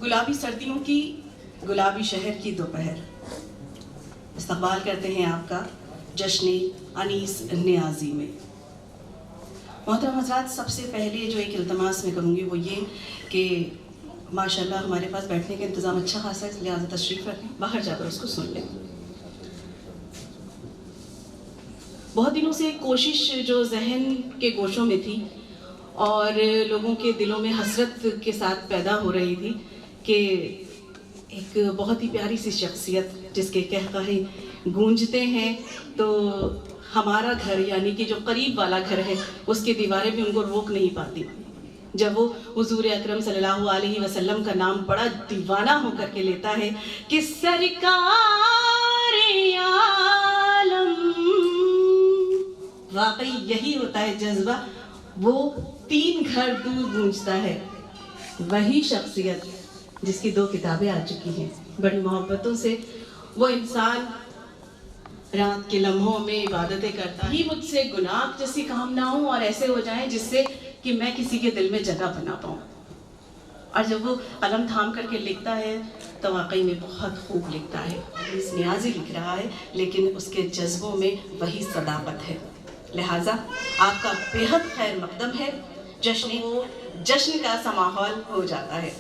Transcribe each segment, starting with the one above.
گلابی سردیوں کی گلابی شہر کی دوپہر، استقبال کرتے ہیں آپ کا جشن انیس نیازی میں۔ محترم حضرات، سب سے پہلے جو ایک التماس میں کروں گی وہ یہ کہ ماشاءاللہ ہمارے پاس بیٹھنے کا انتظام اچھا خاصا ہے، لہٰذا تشریف رکھیں، باہر جا کر اس کو سن لیں۔ بہت دنوں سے کوشش جو ذہن کے گوشوں میں تھی اور لوگوں کے دلوں میں حسرت کے ساتھ پیدا ہو رہی تھی کہ ایک بہت ہی پیاری سی شخصیت جس کے قہقہے گونجتے ہیں تو ہمارا گھر یعنی کہ جو قریب والا گھر ہے اس کی دیواریں بھی ان کو روک نہیں پاتی۔ جب وہ حضور اکرم صلی اللہ علیہ وسلم کا نام بڑا دیوانہ ہو کر کے لیتا ہے کہ سرکار عالم، واقعی یہی ہوتا ہے جذبہ، وہ 3 گھر دور گونجتا ہے۔ وہی شخصیت جس کی 2 کتابیں آ چکی ہیں، بڑی محبتوں سے وہ انسان رات کے لمحوں میں عبادتیں کرتا ہی مجھ سے گناہ جیسی کام نہ ہوں اور ایسے ہو جائیں جس سے کہ میں کسی کے دل میں جگہ بنا پاؤں۔ اور جب وہ قلم تھام کر کے لکھتا ہے تو واقعی میں بہت خوب لکھتا ہے۔ اس نیازی لکھ رہا ہے لیکن اس کے جذبوں میں وہی صداقت ہے، لہٰذا آپ کا بے حد خیر مقدم ہے۔ جشن کا سا ماحول ہو جاتا ہے۔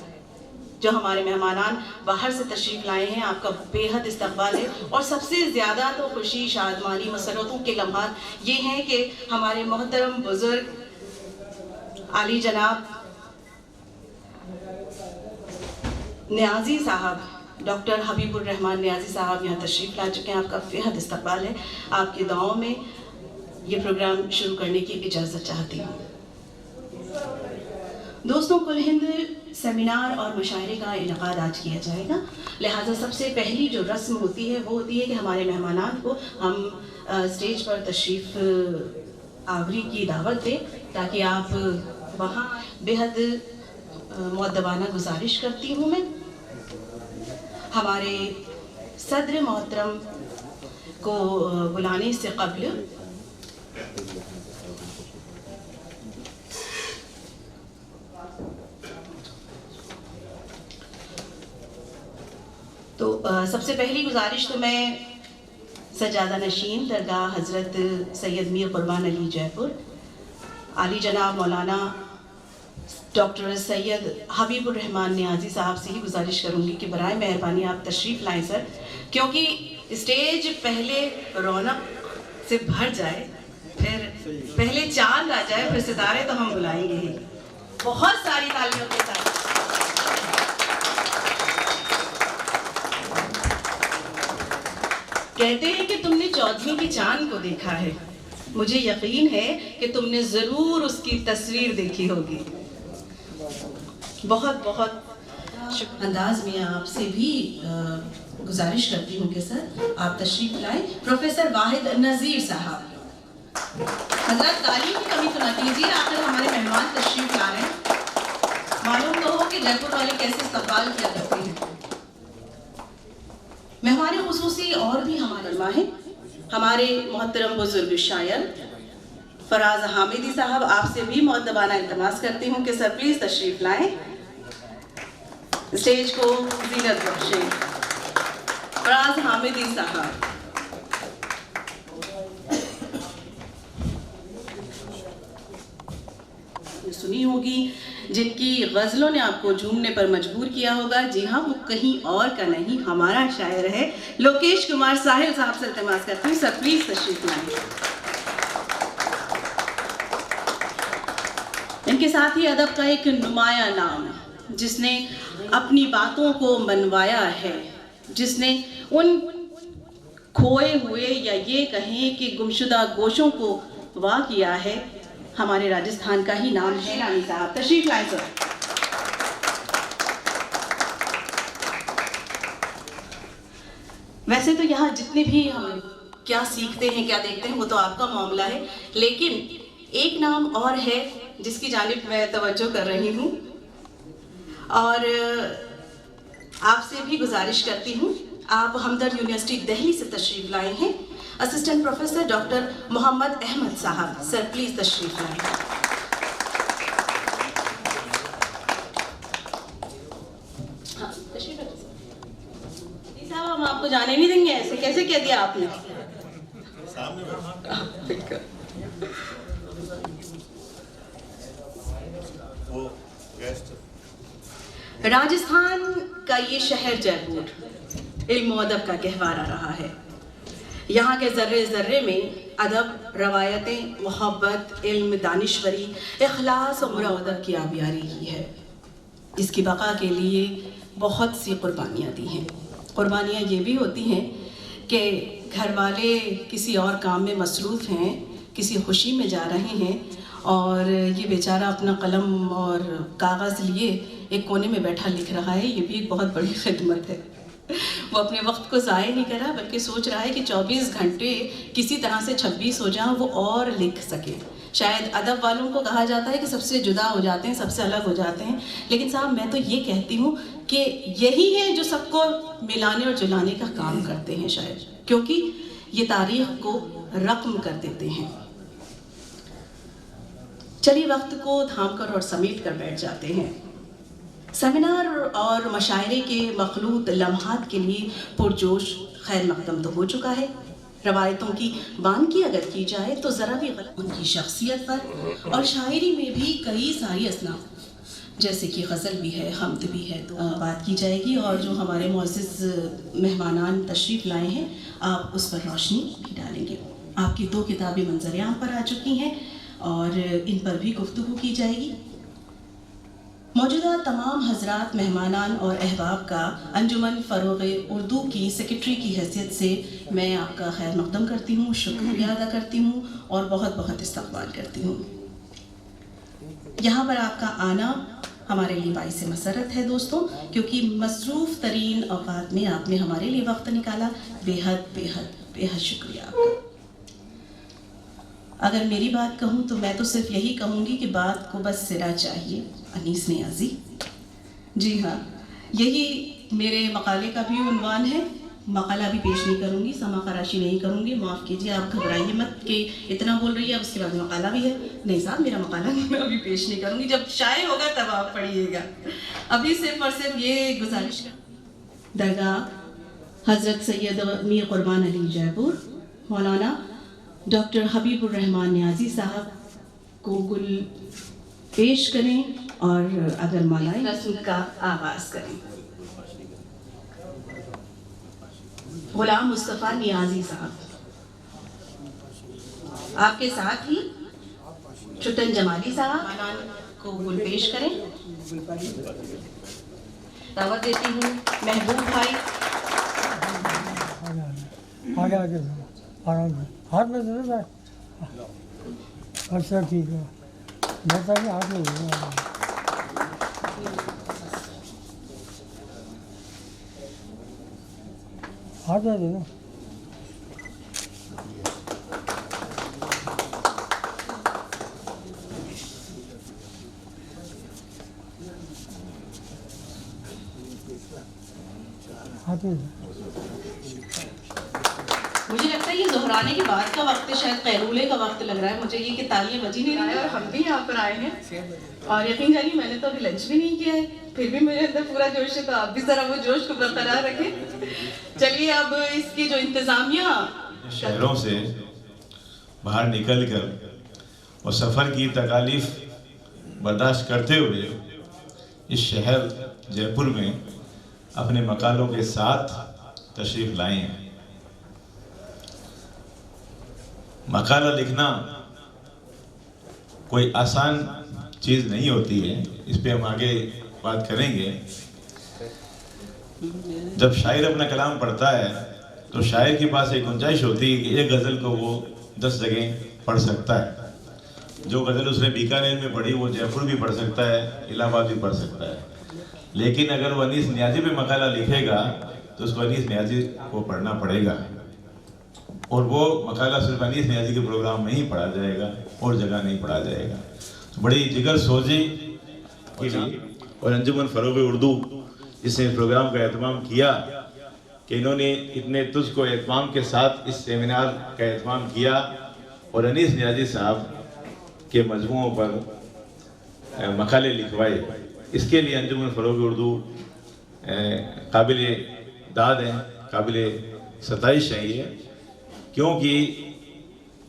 جو ہمارے مہمانان باہر سے تشریف لائے ہیں آپ کا بے حد استقبال ہے، اور سب سے زیادہ تو خوشی، شادمانی، مسرتوں کے لمحات یہ ہیں کہ ہمارے محترم بزرگ عالی جناب نیازی صاحب ڈاکٹر حبیب الرحمان نیازی صاحب یہاں تشریف لا چکے ہیں۔ آپ کا بے حد استقبال ہے۔ آپ کی دعاؤں میں یہ پروگرام شروع کرنے کی اجازت چاہتی ہوں۔ دوستوں، کل ہند سیمینار اور مشاعرے کا انعقاد آج کیا جائے گا، لہٰذا سب سے پہلی جو رسم ہوتی ہے وہ ہوتی ہے کہ ہمارے مہمانان کو ہم اسٹیج پر تشریف آوری کی دعوت دیں تاکہ آپ وہاں بے حد مؤدبانہ گزارش کرتی ہوں میں ہمارے صدر محترم کو بلانے سے قبل تو سب سے پہلی گزارش تو میں سجادہ نشین درگاہ حضرت سید میر قربان علی جے پور عالی جناب مولانا ڈاکٹر سید حبیب الرحمان نیازی صاحب سے ہی گزارش کروں گی کہ برائے مہربانی آپ تشریف لائیں سر، کیونکہ اسٹیج پہلے رونق سے بھر جائے، پھر پہلے چاند آ جائے، پھر ستارے تو ہم بلائیں گے ہی۔ بہت ساری تالیوں کے ساتھ کہتے ہیں کہ تم نے 14ویں کی چاند کو دیکھا ہے، مجھے یقین ہے کہ تم نے ضرور اس کی تصویر دیکھی ہوگی۔ بہت بہت انداز میں آپ سے بھی گزارش کرتی ہوں کہ سر آپ تشریف لائیں۔ پروفیسر واحد نذیر صاحب، حضرات تعلیم کی کمی تو نہ کیجیے، آخر ہمارے مہمان تشریف لا رہے ہیں، معلوم تو ہو کہ جے پور والے کیسے استقبال کیا کرتے ہیں۔ مہمان خصوصی اور بھی ہمارے علماء ہیں، ہمارے محترم بزرگ شاعر فراز حامدی صاحب، آپ سے بھی مؤدبانہ التماس کرتی ہوں کہ سر پلیز تشریف لائیں، اسٹیج کو زینت بخشیں۔ فراز حامدی صاحب، سنی ہوگی جن کی غزلوں نے آپ کو جھومنے پر مجبور کیا ہوگا، جی ہاں وہ کہیں اور کا نہیں ہمارا شاعر ہے لوکیش کمار ساحل صاحب سے التماس کرتی ہوں، سر پلیز تشریف لائیں۔ ان کے ساتھ ہی ادب کا ایک نمایاں نام جس نے اپنی باتوں کو منوایا ہے، جس نے ان کھوئے ہوئے یا یہ کہیں کہ گمشدہ گوشوں کو وا کیا ہے، ہمارے راجستھان کا ہی نام ہے نانی صاحب، تشریف لائیں سر۔ ویسے تو یہاں جتنے بھی ہم کیا سیکھتے ہیں کیا دیکھتے ہیں وہ تو آپ کا معاملہ ہے، لیکن ایک نام اور ہے جس کی جانب میں توجہ کر رہی ہوں، اور آپ سے بھی گزارش کرتی ہوں، آپ ہمدرد یونیورسٹی دہلی سے تشریف لائے ہیں، اسسٹنٹ پروفیسر ڈاکٹر محمد احمد صاحب، سر پلیز تشریف لائیں۔ صاحب ہم آپ کو جانے نہیں دیں گے، ایسے کیسے کہہ دیا آپ نے؟ راجستھان کا یہ شہر جے پور علم و ادب کا گہوارہ رہا ہے۔ یہاں کے ذرے ذرے میں ادب، روایتیں، محبت، علم، دانشوری، اخلاص اور مرودت کی آبیاری کی ہے۔ اس کی بقا کے لیے بہت سی قربانیاں دی ہیں۔ قربانیاں یہ بھی ہوتی ہیں کہ گھر والے کسی اور کام میں مصروف ہیں، کسی خوشی میں جا رہے ہیں، اور یہ بیچارہ اپنا قلم اور کاغذ لیے ایک کونے میں بیٹھا لکھ رہا ہے۔ یہ بھی ایک بہت بڑی خدمت ہے۔ وہ اپنے وقت کو ضائع نہیں کر رہا، بلکہ سوچ رہا ہے کہ 24 گھنٹے کسی طرح سے 26 ہو جائیں وہ اور لکھ سکے۔ شاید ادب والوں کو کہا جاتا ہے کہ سب سے جدا ہو جاتے ہیں، سب سے الگ ہو جاتے ہیں، لیکن صاحب میں تو یہ کہتی ہوں کہ یہی ہے جو سب کو ملانے اور جلانے کا کام کرتے ہیں شاید، کیونکہ یہ تاریخ کو رقم کر دیتے ہیں۔ چلیے وقت کو تھام کر اور سمیٹ کر بیٹھ جاتے ہیں۔ سیمینار اور مشاعرے کے مخلوط لمحات کے لیے پرجوش خیر مقدم تو ہو چکا ہے۔ روایتوں کی بانکی اگر کی جائے تو ذرا بھی غلط ان کی شخصیت پر اور شاعری میں بھی کئی ساری اصناف جیسے کہ غزل بھی ہے، حمد بھی ہے، تو بات کی جائے گی، اور جو ہمارے معزز مہمانان تشریف لائے ہیں آپ اس پر روشنی بھی ڈالیں گے۔ آپ کی 2 کتابیں منظر عام پر آ چکی ہیں اور ان پر بھی گفتگو کی جائے گی۔ موجودہ تمام حضرات مہمانان اور احباب کا انجمن فروغ اردو کی سیکرٹری کی حیثیت سے میں آپ کا خیر مقدم کرتی ہوں، شکریہ ادا کرتی ہوں اور بہت بہت استقبال کرتی ہوں۔ یہاں پر آپ کا آنا ہمارے لیے باعث مسرت ہے دوستوں، کیونکہ مصروف ترین اوقات میں آپ نے ہمارے لیے وقت نکالا۔ بے حد بے حد بے حد شکریہ آپ کا۔ اگر میری بات کہوں تو میں تو صرف یہی کہوں گی کہ بات کو بس سرا چاہیے، انیس نیازی۔ جی ہاں، یہی میرے مقالے کا بھی عنوان ہے۔ مقالہ بھی پیش نہیں کروں گی، سما خراشی نہیں کروں گی، معاف کیجیے، آپ گھبرائیے مت کہ اتنا بول رہی ہے اب اس کے بعد مقالہ بھی ہے۔ نہیں صاحب، میرا مقالہ میں ابھی پیش نہیں کروں گی، جب شائع ہوگا تب آپ پڑھیے گا۔ ابھی صرف اور صرف یہ گزارش کر درگاہ حضرت سید میر قربان علی جے پور مولانا ڈاکٹر حبیب الرحمن نیازی صاحب کو گل پیش کریں اور اگر مالائے رسم کا آغاز کریں۔ غلام مصطفیٰ نیازی صاحب، آپ کے ساتھ ہی چھٹن جمالی صاحب کو گل پیش کریں۔ دعوت دیتی ہوں محبوب بھائی۔ آگے ہاتھ میں دے دیں۔ اچھا ٹھیک ہے، میں تو ہاتھ میں دے دوں۔ ہاتھ میں دے دوں۔ ہاتھ میں دے۔ مجھے لگتا ہے یہ دہرانے کے بعد کا وقت ہے، شاید قیلولے کا وقت لگ رہا ہے مجھے، یہ کہ تالیاں بجی نہیں رہا ہے اور ہم بھی یہاں پر آئے ہیں، اور یقین جانیے میں نے تو ابھی لنچ بھی نہیں کیا ہے، پھر بھی میرے اندر پورا جوش ہے، تو آپ بھی ذرا وہ جوش کو برقرار رکھیں۔ چلیے اب اس کی جو انتظامیہ شہروں سے باہر نکل کر اور سفر کی تکالیف برداشت کرتے ہوئے اس شہر جے پور میں اپنے مقالوں کے ساتھ تشریف لائے ہیں۔ مقالہ لکھنا کوئی آسان چیز نہیں ہوتی ہے، اس پہ ہم آگے بات کریں گے۔ جب شاعر اپنا کلام پڑھتا ہے تو شاعر کے پاس ایک گنجائش ہوتی ہے کہ ایک غزل کو وہ 10 جگہ پڑھ سکتا ہے۔ جو غزل اس نے بیکانیر میں پڑھی وہ جے پور بھی پڑھ سکتا ہے، الہ آباد بھی پڑھ سکتا ہے، لیکن اگر وہ انیس نیازی پہ مقالہ لکھے گا تو اس کو انیس نیازی کو پڑھنا پڑے گا، اور وہ مقالہ صرف انیس نیازی کے پروگرام میں ہی پڑھا جائے گا، اور جگہ نہیں پڑھا جائے گا۔ بڑی جگر سوزی اور انجمن فروغ اردو جس نے اس پروگرام کا اہتمام کیا کہ انہوں نے اتنے تجھ کو اہتمام کے ساتھ اس سیمینار کا اہتمام کیا اور انیس نیازی صاحب کے مجموعوں پر مقالے لکھوائے. اس کے لیے انجمن فروغ اردو قابل داد ہیں, قابل ستائش ہیں یہ, کیونکہ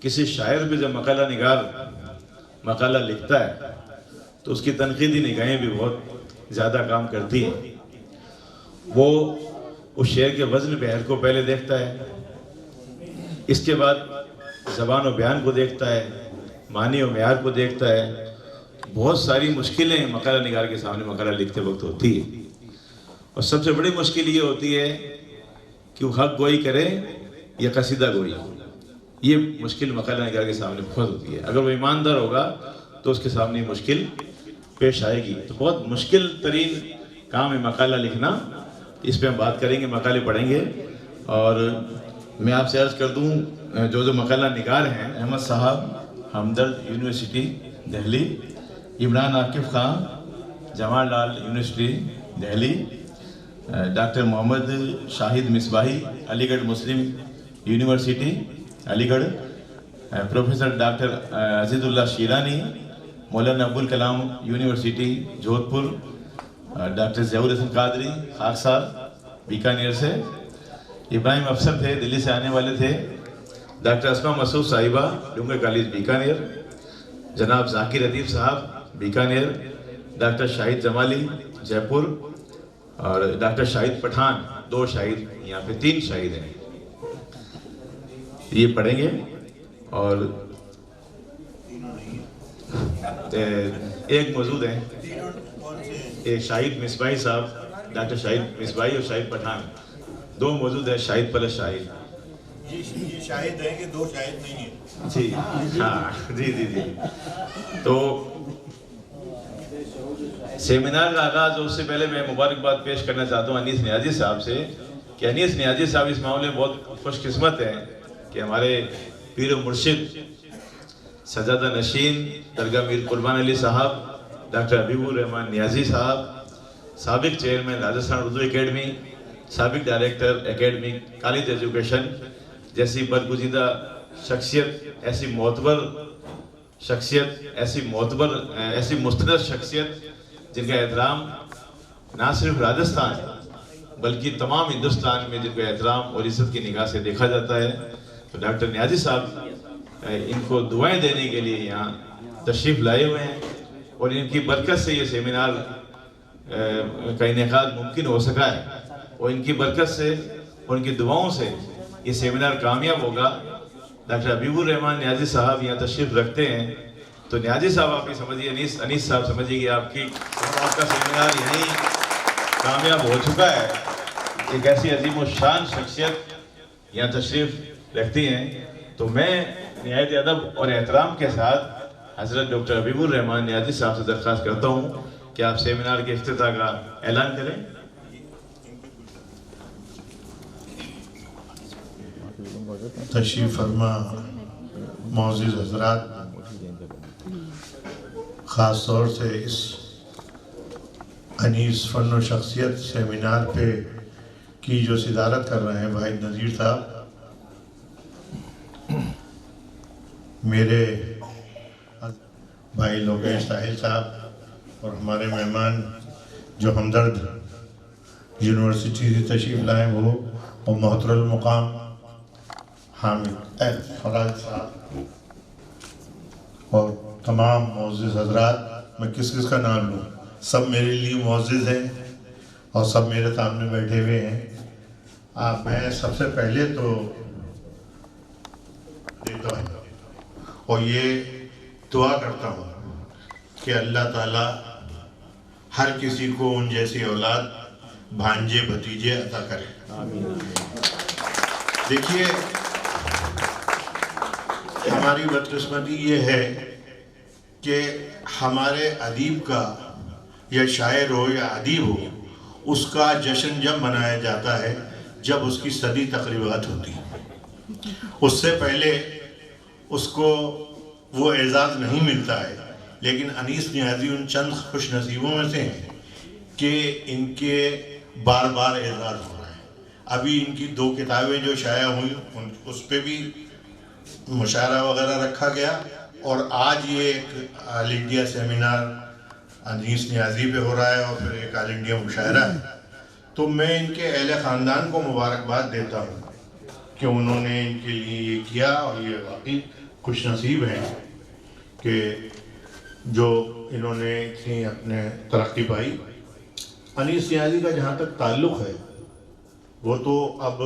کسی شاعر پہ جب مقالہ نگار مقالہ لکھتا ہے تو اس کی تنقیدی نگاہیں بھی بہت زیادہ کام کرتی ہیں. وہ اس شعر کے وزن بحر کو پہلے دیکھتا ہے, اس کے بعد زبان و بیان کو دیکھتا ہے, معنی و معیار کو دیکھتا ہے. بہت ساری مشکلیں مقالہ نگار کے سامنے مقالہ لکھتے وقت ہوتی ہے, اور سب سے بڑی مشکل یہ ہوتی ہے کہ وہ حق گوئی کرے یا قصیدہ گوئی. یہ مشکل مقالہ نگار کے سامنے بہت ہوتی ہے. اگر وہ ایماندار ہوگا تو اس کے سامنے مشکل پیش آئے گی. تو بہت مشکل ترین کام ہے مقالہ لکھنا. اس پہ ہم بات کریں گے, مقالے پڑھیں گے. اور میں آپ سے عرض کر دوں, جو مقالہ نگار ہیں, احمد صاحب ہمدرد یونیورسٹی دہلی, عمران عاقب خان جمال لال یونیورسٹی دہلی, ڈاکٹر محمد شاہد مصباحی علی گڑھ مسلم یونیورسٹی علی گڑھ, پروفیسر ڈاکٹر عزیز اللہ شیرانی مولانا ابوالکلام یونیورسٹی جودھ پور, ڈاکٹر ضیاء الحسن قادری خاکسار بیکانیر سے, ابراہیم افسر تھے دلی سے آنے والے تھے, ڈاکٹر اسما مسعود صاحبہ ڈونگر کالج بیکانیر, جناب ذاکر لطیف صاحب بیکانیر, ڈاکٹر شاہد جمالی جے پور, اور ڈاکٹر شاہد پٹھان. 2 شاہد, یہاں پہ 3 شاہد ہیں, یہ پڑھیں گے. اور ایک موجود ہیں, ایک شاہد مصباحی صاحب, ڈاکٹر شاہد مصباحی اور شاہد پٹھان, 2 موجود ہیں, شاہد پلس شاہد. یہ شاہد ہیں کہ 2 شاہد نہیں ہیں. جی ہاں, جی. تو سیمینار کا آغاز, اس سے پہلے میں مبارکباد پیش کرنا چاہتا ہوں انیس نیازی صاحب سے, کہ انیس نیازی صاحب اس معاملے میں بہت خوش قسمت ہیں کہ ہمارے پیر و مرشد سجادہ نشین درگاہ میر قربان علی صاحب, ڈاکٹر حبیب الرحمان نیازی صاحب, سابق چیئرمین راجستھان اردو اکیڈمی, سابق ڈائریکٹر اکیڈمک کالج ایجوکیشن, جیسی برگزیدہ شخصیت, ایسی معتبر شخصیت, ایسی مستند شخصیت جن کا احترام نہ صرف راجستھان بلکہ تمام ہندوستان میں جن کا احترام اور عزت کی نگاہ سے دیکھا جاتا ہے. تو ڈاکٹر نیازی صاحب ان کو دعائیں دینے کے لیے یہاں تشریف لائے ہوئے ہیں, اور ان کی برکت سے یہ سیمینار کا انعقاد ممکن ہو سکا ہے, اور ان کی برکت سے اور ان کی دعاؤں سے یہ سیمینار کامیاب ہوگا. ڈاکٹر حبیب الرحمان نیازی صاحب یہاں تشریف رکھتے ہیں, تو نیازی صاحب آپ ہی سمجھیے, انیس صاحب سمجھیے کہ آپ کا سیمینار یہیں کامیاب ہو چکا ہے. ایک ایسی عظیم و شان شخصیت یہاں تشریف رکھتی ہیں. تو میں نہایت ادب اور احترام کے ساتھ حضرت ڈاکٹر حبیب الرحمان نیازی صاحب سے درخواست کرتا ہوں کہ آپ سیمینار کے افتتاح کا اعلان کریں. تشریف فرما معزز حضرات, خاص طور سے اس انیس فن و شخصیت سیمینار پہ کی جو صدارت کر رہے ہیں واحد نذیر صاحب, میرے بھائی لوگیش ساحل صاحب, اور ہمارے مہمان جو ہمدرد یونیورسٹی سے تشریف لائے وہ, اور محترم المقام حامد فراز صاحب, اور تمام معزز حضرات. میں کس کا نام لوں, سب میرے لیے معزز ہیں اور سب میرے سامنے بیٹھے ہوئے ہیں. میں سب سے پہلے تو دیتا ہوں اور یہ دعا کرتا ہوں کہ اللہ تعالیٰ ہر کسی کو ان جیسی اولاد, بھانجے بھتیجے عطا کرے. دیکھیے, ہماری بدقسمتی یہ ہے کہ ہمارے ادیب کا, یا شاعر ہو یا ادیب ہو, اس کا جشن جب منایا جاتا ہے جب اس کی صدی تقریبات ہوتی ہیں. اس سے پہلے اس کو وہ اعزاز نہیں ملتا ہے. لیکن انیس نیازی ان چند خوش نصیبوں میں سے ہیں کہ ان کے بار بار اعزاز ہو رہا ہے. ابھی ان کی 2 کتابیں جو شائع ہوئی اس پہ بھی مشاعرہ وغیرہ رکھا گیا, اور آج یہ ایک آل انڈیا سیمینار انیس نیازی پہ ہو رہا ہے, اور پھر ایک آل انڈیا مشاعرہ ہے. تو میں ان کے اہل خاندان کو مبارکباد دیتا ہوں کہ انہوں نے ان کے لیے یہ کیا, اور یہ واقعی خوش نصیب ہیں کہ جو انہوں نے اتنی اپنے ترقی پائی. انیس نیازی کا جہاں تک تعلق ہے, وہ تو اب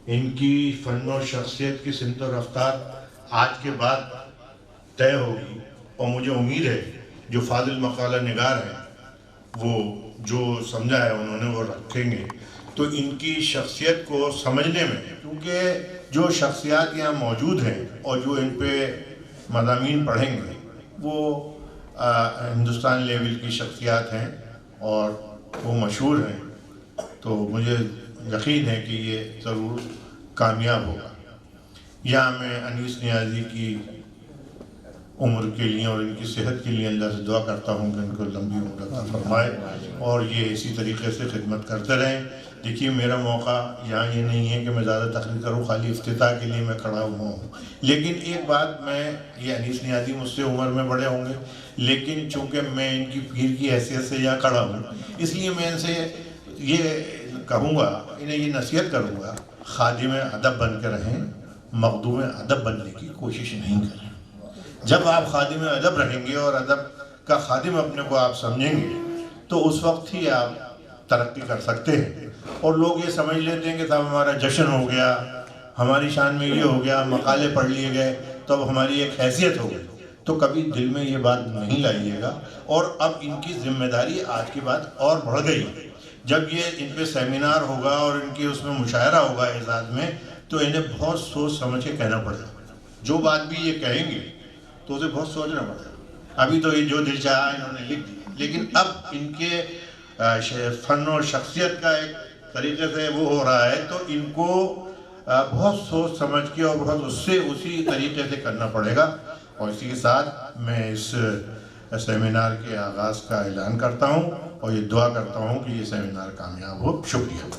ان کی فن و شخصیت کی سمت و رفتار آج کے بعد طے ہوگی, اور مجھے امید ہے جو فاضل مقالہ نگار ہیں وہ جو سمجھا ہے انہوں نے وہ رکھیں گے. تو ان کی شخصیت کو سمجھنے میں, کیونکہ جو شخصیات یہاں موجود ہیں اور جو ان پہ مضامین پڑھیں گے وہ ہندوستان لیول کی شخصیات ہیں اور وہ مشہور ہیں, تو مجھے یقین ہے کہ یہ ضرور کامیاب ہوگا. یہاں میں انیس نیازی کی عمر کے لیے اور ان کی صحت کے لیے اللہ سے دعا کرتا ہوں کہ ان کو لمبی عمر عطا فرمائے اور یہ اسی طریقے سے خدمت کرتے رہیں. دیکھیے میرا موقع یہاں یہ نہیں ہے کہ میں زیادہ تقریر کروں, خالی افتتاح کے لیے میں کھڑا ہوا ہوں. لیکن ایک بات, میں یہ انیس نیازی مجھ سے عمر میں بڑے ہوں گے, لیکن چونکہ میں ان کی پیر کی حیثیت سے یہاں کھڑا ہوں, اس لیے میں ان سے یہ کہوں گا, انہیں یہ نصیحت کروں گا, خادم ادب بن کے رہیں, مخدوم ادب بننے کی کوشش نہیں کریں. جب آپ خادم ادب رہیں گے اور ادب کا خادم اپنے کو آپ سمجھیں گے تو اس وقت ہی آپ ترقی کر سکتے ہیں. اور لوگ یہ سمجھ لیتے ہیں کہ صاحب ہمارا جشن ہو گیا, ہماری شان میں یہ ہو گیا, مقالے پڑھ لیے گئے تو اب ہماری ایک حیثیت ہو گئی. تو کبھی دل میں یہ بات نہیں لائیے گا. اور اب ان کی ذمہ داری آج کی بات اور بڑھ گئی. جب یہ ان پہ سیمینار ہوگا اور ان کی اس میں مشاعرہ ہوگا اعزاز میں, تو انہیں بہت سوچ سمجھ کے کہنا پڑے گا. جو بات بھی یہ کہیں گے تو اسے بہت سوچنا پڑے گا. ابھی تو یہ جو دل چاہا انہوں نے لکھ دیا, لیکن اب ان کے فن اور شخصیت کا ایک طریقے سے وہ ہو رہا ہے, تو ان کو بہت سوچ سمجھ کے اور بہت اسی طریقے سے کرنا پڑے گا. اور اسی کے ساتھ میں اس سیمینار کے آغاز کا اعلان کرتا ہوں اور یہ دعا کرتا ہوں کہ یہ سیمینار کامیاب ہو. شکریہ.